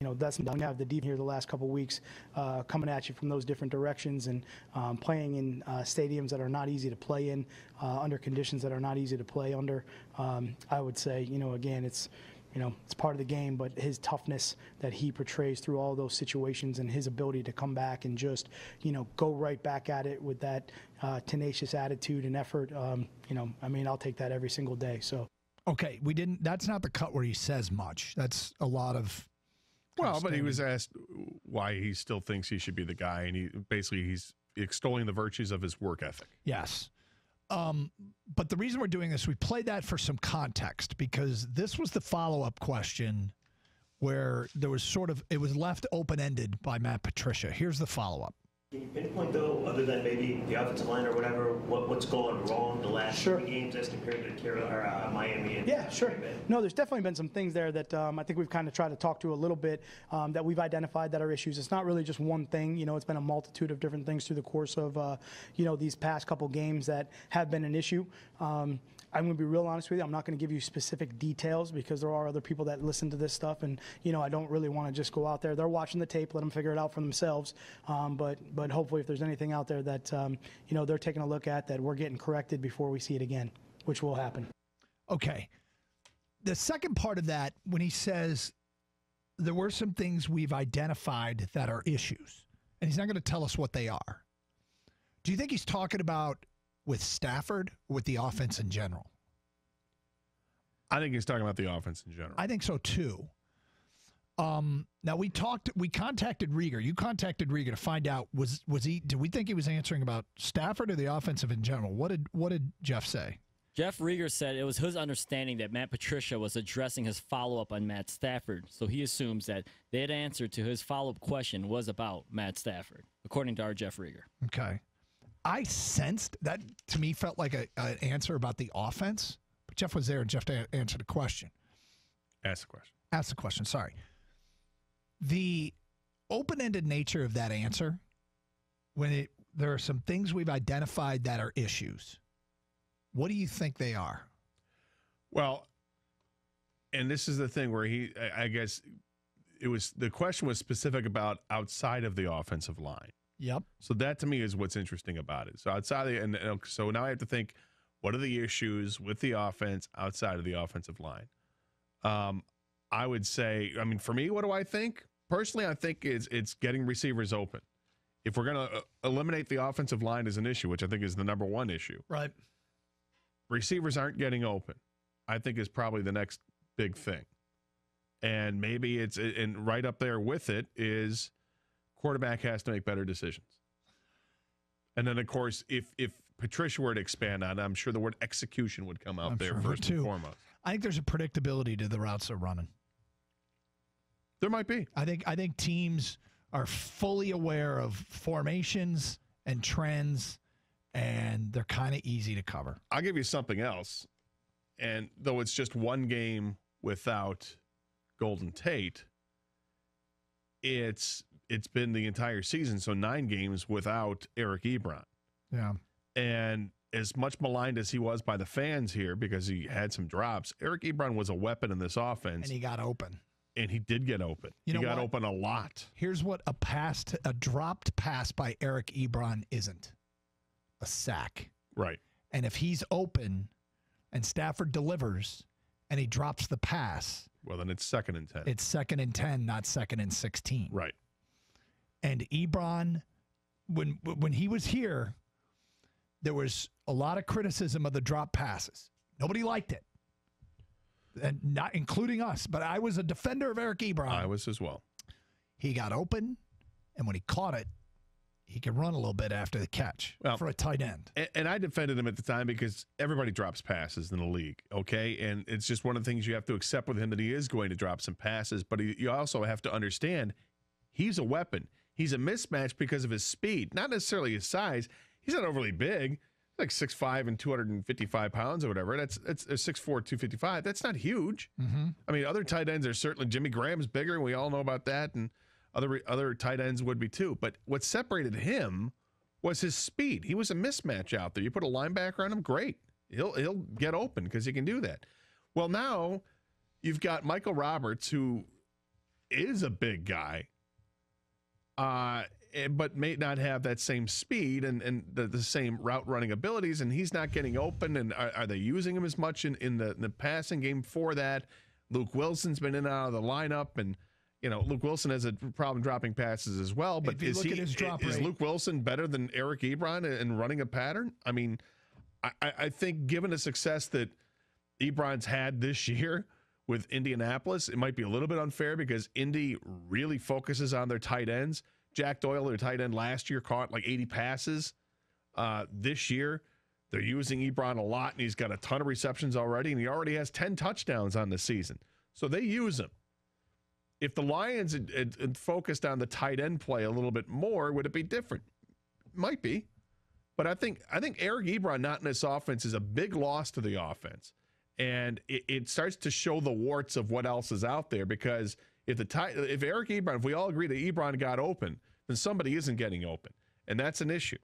that's when you have the deep here the last couple of weeks coming at you from those different directions and playing in stadiums that are not easy to play in, under conditions that are not easy to play under. I would say, again, it's part of the game, but his toughness that he portrays through all those situations and his ability to come back and just, go right back at it with that tenacious attitude and effort, I'll take that every single day. So. Okay, that's not the cut where he says much. That's a lot of. Well, but he was asked why he still thinks he should be the guy, and he's extolling the virtues of his work ethic. Yes. But the reason we're doing this, we played that for some context because this was the follow-up question where there was it was left open-ended by Matt Patricia. Here's the follow-up. Can you pinpoint, though, other than maybe the offensive line or whatever, what's going wrong the last three games as compared to Miami? And sure. No, there's definitely been some things there that I think we've kind of tried to talk to a little bit that we've identified that are issues. It's not really just one thing. It's been a multitude of different things through the course of, these past couple games that have been an issue. I'm going to be real honest with you. I'm not going to give you specific details because there are other people that listen to this stuff, and I don't really want to just go out there. They're watching the tape, let them figure it out for themselves. But hopefully, if there's anything out there that they're taking a look at, that we're getting corrected before we see it again, which will happen. Okay. The second part of that, when he says there were some things we've identified that are issues, and he's not going to tell us what they are. Do you think he's talking about with Stafford or with the offense in general? I think he's talking about the offense in general. I think so too. Now we contacted Rieger. You contacted Rieger to find out did we think he was answering about Stafford or the offensive in general? What did Jeff say? Jeff Rieger said it was his understanding that Matt Patricia was addressing his follow-up on Matt Stafford, so he assumes that that answer to his follow-up question was about Matt Stafford, according to our Jeff Rieger. Okay. I sensed that, to me, felt like an answer about the offense, but Jeff was there and Jeff answered the question. Ask the question, sorry. The open-ended nature of that answer, there are some things we've identified that are issues. What do you think they are? Well, and this is the thing where I guess the question was specific about outside of the offensive line. Yep. So that to me is what's interesting about it. So so now I have to think, what are the issues with the offense outside of the offensive line? I would say, for me, what do I think? Personally, I think it's getting receivers open. If we're going to eliminate the offensive line as an issue, which I think is the number one issue. Right. Receivers aren't getting open, I think is probably the next big thing. And maybe and right up there with it is quarterback has to make better decisions. And then, of course, if Patricia were to expand on it, I'm sure the word execution would come out there first and foremost. I think there's a predictability to the routes they're running. There might be. I think teams are fully aware of formations and trends, and they're kind of easy to cover. I'll give you something else. And though it's just one game without Golden Tate, it's been the entire season, so 9 games without Eric Ebron. Yeah. And as much maligned as he was by the fans here because he had some drops, Eric Ebron was a weapon in this offense. And he got open. And he did get open. He got open a lot. Here's what a dropped pass by Eric Ebron isn't. A sack. Right. And if he's open and Stafford delivers and he drops the pass. Well, then it's 2nd and 10. It's 2nd and 10, not 2nd and 16. Right. And Ebron, when he was here, there was a lot of criticism of the drop passes. Nobody liked it. And not including us, but I was a defender of Eric Ebron. I was as well. He got open, and when he caught it, he could run a little bit after the catch for a tight end. And I defended him at the time because everybody drops passes in the league, okay? And it's just one of the things you have to accept with him that he is going to drop some passes, but you also have to understand he's a weapon. He's a mismatch because of his speed, not necessarily his size. He's not overly big. Like 6'5" and 255 pounds or whatever. That's 6'4", 255. That's not huge. Mm-hmm. I mean, other tight ends are certainly, Jimmy Graham's bigger, and we all know about that, and other tight ends would be too. But what separated him was his speed. He was a mismatch out there. You put a linebacker on him, great. He'll get open because he can do that. Well, now you've got Michael Roberts, who is a big guy, but may not have that same speed and the same route running abilities, and he's not getting open. And are they using him as much in the passing game for that? Luke Wilson's been in and out of the lineup, and Luke Wilson has a problem dropping passes as well. But is Luke Wilson better than Eric Ebron in running a pattern? I mean, I think given the success that Ebron's had this year with Indianapolis, it might be a little bit unfair because Indy really focuses on their tight ends. Jack Doyle, their tight end last year, caught like 80 passes. This year, they're using Ebron a lot, and he's got a ton of receptions already, and he already has 10 touchdowns on the season. So they use him. If the Lions had focused on the tight end play a little bit more, would it be different? Might be. But I think Eric Ebron not in this offense is a big loss to the offense. And it starts to show the warts of what else is out there, because if Eric Ebron, if we all agree that Ebron got open, then somebody isn't getting open. And that's an issue.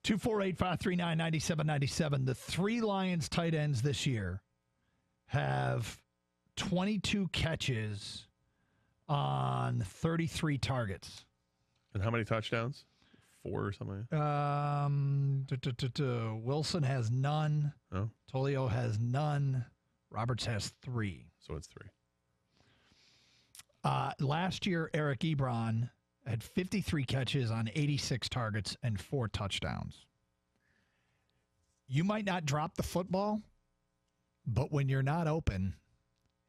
248-539-9797. The three Lions tight ends this year have 22 catches on 33 targets. And how many touchdowns? 4 or something? Wilson has none. Oh. Tolio has none. Roberts has 3. So it's 3. Last year, Eric Ebron had 53 catches on 86 targets and 4 touchdowns. You might not drop the football, but when you're not open,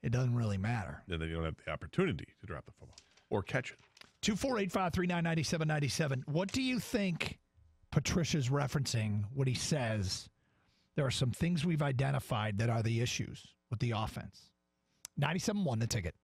it doesn't really matter. And then you don't have the opportunity to drop the football or catch it. 248-539-9797. What do you think Patricia's referencing when he says there are some things we've identified that are the issues with the offense? 97.1 The Ticket.